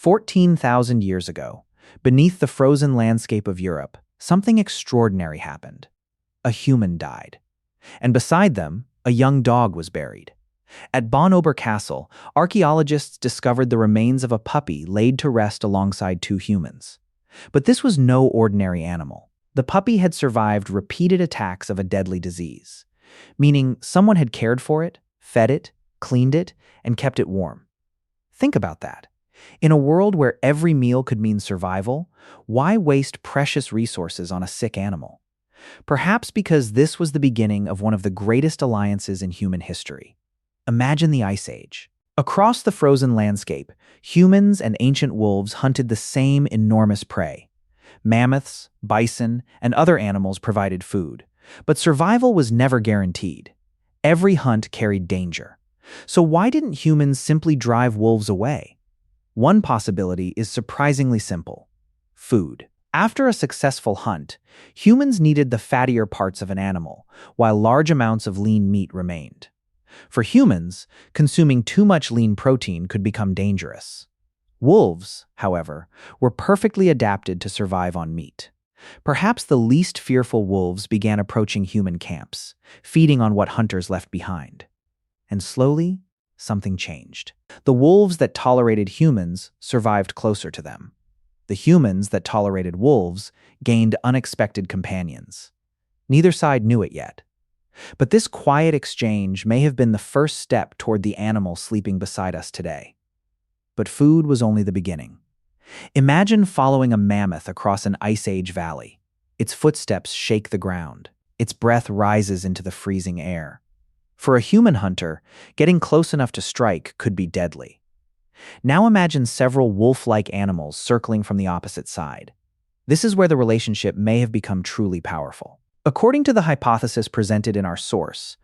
14,000 years ago, beneath the frozen landscape of Europe, something extraordinary happened. A human died. And beside them, a young dog was buried. At Bonn Castle, archaeologists discovered the remains of a puppy laid to rest alongside two humans. But this was no ordinary animal. The puppy had survived repeated attacks of a deadly disease, meaning someone had cared for it, fed it, cleaned it, and kept it warm. Think about that. In a world where every meal could mean survival, why waste precious resources on a sick animal? Perhaps because this was the beginning of one of the greatest alliances in human history. Imagine the Ice Age. Across the frozen landscape, humans and ancient wolves hunted the same enormous prey. Mammoths, bison, and other animals provided food, but survival was never guaranteed. Every hunt carried danger. So why didn't humans simply drive wolves away? One possibility is surprisingly simple: food. After a successful hunt, humans needed the fattier parts of an animal, while large amounts of lean meat remained. For humans, consuming too much lean protein could become dangerous. Wolves, however, were perfectly adapted to survive on meat. Perhaps the least fearful wolves began approaching human camps, feeding on what hunters left behind. And slowly, something changed. The wolves that tolerated humans survived closer to them. The humans that tolerated wolves gained unexpected companions. Neither side knew it yet. But this quiet exchange may have been the first step toward the animal sleeping beside us today. But food was only the beginning. Imagine following a mammoth across an Ice Age valley. Its footsteps shake the ground. Its breath rises into the freezing air. For a human hunter, getting close enough to strike could be deadly. Now imagine several wolf-like animals circling from the opposite side. This is where the relationship may have become truly powerful. According to the hypothesis presented in our source,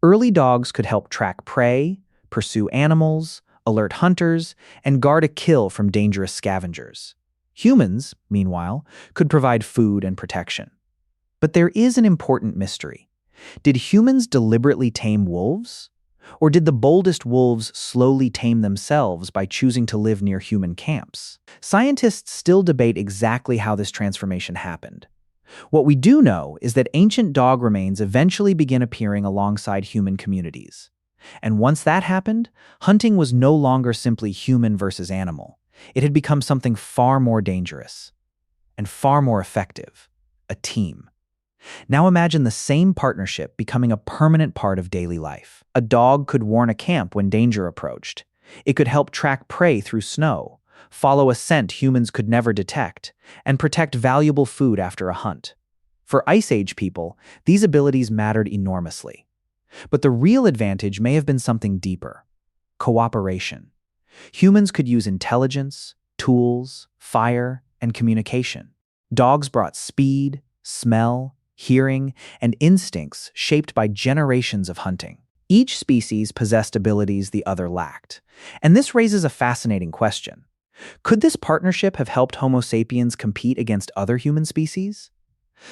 early dogs could help track prey, pursue animals, alert hunters, and guard a kill from dangerous scavengers. Humans, meanwhile, could provide food and protection. But there is an important mystery. Did humans deliberately tame wolves? Or did the boldest wolves slowly tame themselves by choosing to live near human camps? Scientists still debate exactly how this transformation happened. What we do know is that ancient dog remains eventually begin appearing alongside human communities. And once that happened, hunting was no longer simply human versus animal. It had become something far more dangerous and far more effective: a team. Now imagine the same partnership becoming a permanent part of daily life. A dog could warn a camp when danger approached. It could help track prey through snow, follow a scent humans could never detect, and protect valuable food after a hunt. For Ice Age people, these abilities mattered enormously. But the real advantage may have been something deeper: cooperation. Humans could use intelligence, tools, fire, and communication. Dogs brought speed, smell, hearing, and instincts shaped by generations of hunting. Each species possessed abilities the other lacked. And this raises a fascinating question. Could this partnership have helped Homo sapiens compete against other human species?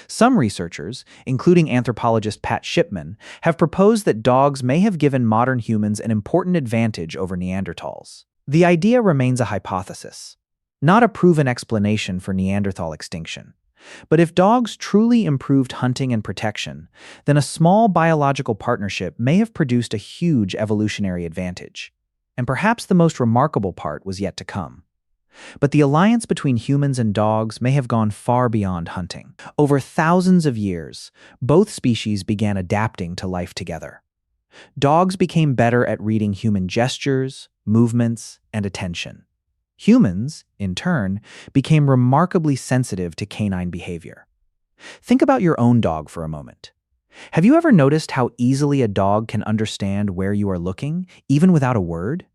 Some researchers, including anthropologist Pat Shipman, have proposed that dogs may have given modern humans an important advantage over Neanderthals. The idea remains a hypothesis, not a proven explanation for Neanderthal extinction. But if dogs truly improved hunting and protection, then a small biological partnership may have produced a huge evolutionary advantage. And perhaps the most remarkable part was yet to come. But the alliance between humans and dogs may have gone far beyond hunting. Over thousands of years, both species began adapting to life together. Dogs became better at reading human gestures, movements, and attention. Humans, in turn, became remarkably sensitive to canine behavior. Think about your own dog for a moment. Have you ever noticed how easily a dog can understand where you are looking, even without a word?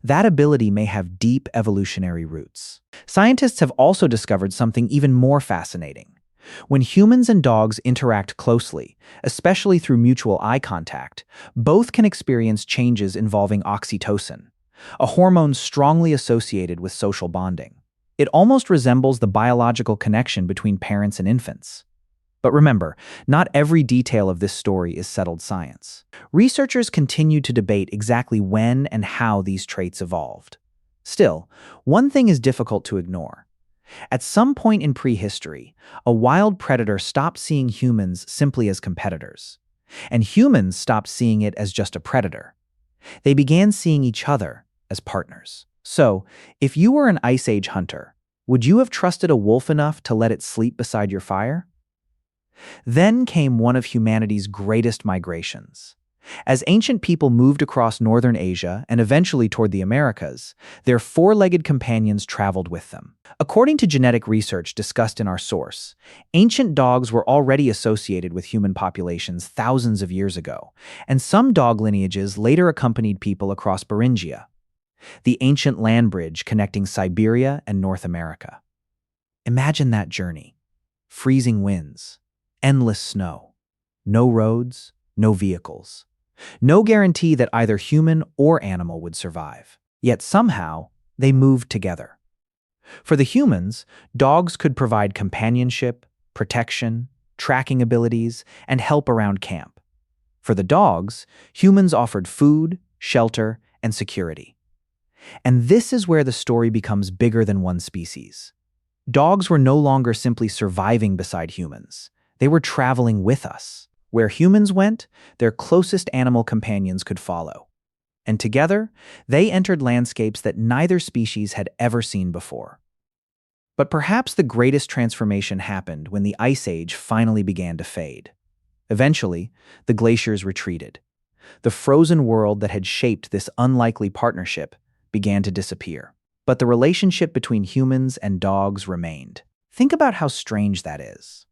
That ability may have deep evolutionary roots. Scientists have also discovered something even more fascinating. When humans and dogs interact closely, especially through mutual eye contact, both can experience changes involving oxytocin, a hormone strongly associated with social bonding. It almost resembles the biological connection between parents and infants. But remember, not every detail of this story is settled science. Researchers continue to debate exactly when and how these traits evolved. Still, one thing is difficult to ignore. At some point in prehistory, a wild predator stopped seeing humans simply as competitors, and humans stopped seeing it as just a predator. They began seeing each other as partners. So, if you were an Ice Age hunter, would you have trusted a wolf enough to let it sleep beside your fire? Then came one of humanity's greatest migrations. As ancient people moved across northern Asia and eventually toward the Americas, their four-legged companions traveled with them. According to genetic research discussed in our source, ancient dogs were already associated with human populations thousands of years ago, and some dog lineages later accompanied people across Beringia, the ancient land bridge connecting Siberia and North America. Imagine that journey. Freezing winds, endless snow, no roads, no vehicles. No guarantee that either human or animal would survive. Yet somehow, they moved together. For the humans, dogs could provide companionship, protection, tracking abilities, and help around camp. For the dogs, humans offered food, shelter, and security. And this is where the story becomes bigger than one species. Dogs were no longer simply surviving beside humans. They were traveling with us. Where humans went, their closest animal companions could follow. And together, they entered landscapes that neither species had ever seen before. But perhaps the greatest transformation happened when the Ice Age finally began to fade. Eventually, the glaciers retreated. The frozen world that had shaped this unlikely partnership began to disappear. But the relationship between humans and dogs remained. Think about how strange that is.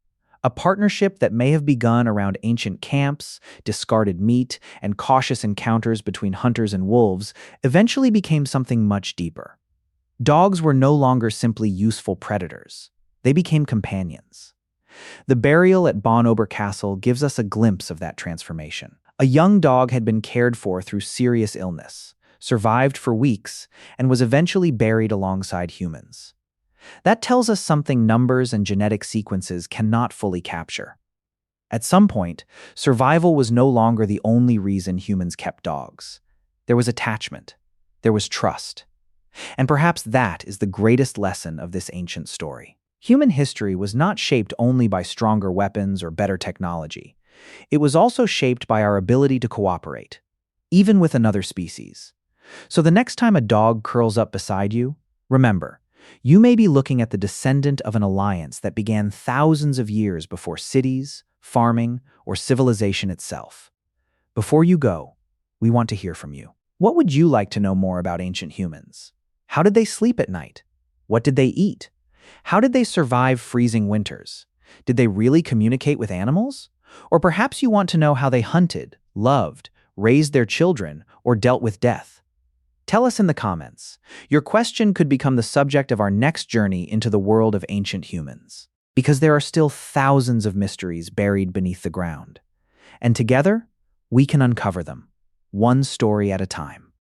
A partnership that may have begun around ancient camps, discarded meat, and cautious encounters between hunters and wolves eventually became something much deeper. Dogs were no longer simply useful predators. They became companions. The burial at Bon Castle gives us a glimpse of that transformation. A young dog had been cared for through serious illness, survived for weeks, and was eventually buried alongside humans. That tells us something numbers and genetic sequences cannot fully capture. At some point, survival was no longer the only reason humans kept dogs. There was attachment. There was trust. And perhaps that is the greatest lesson of this ancient story. Human history was not shaped only by stronger weapons or better technology. It was also shaped by our ability to cooperate, even with another species. So the next time a dog curls up beside you, remember, you may be looking at the descendant of an alliance that began thousands of years before cities, farming, or civilization itself. Before you go, we want to hear from you. What would you like to know more about ancient humans? How did they sleep at night? What did they eat? How did they survive freezing winters? Did they really communicate with animals? Or perhaps you want to know how they hunted, loved, raised their children, or dealt with death. Tell us in the comments. Your question could become the subject of our next journey into the world of ancient humans, because there are still thousands of mysteries buried beneath the ground. And together, we can uncover them, one story at a time.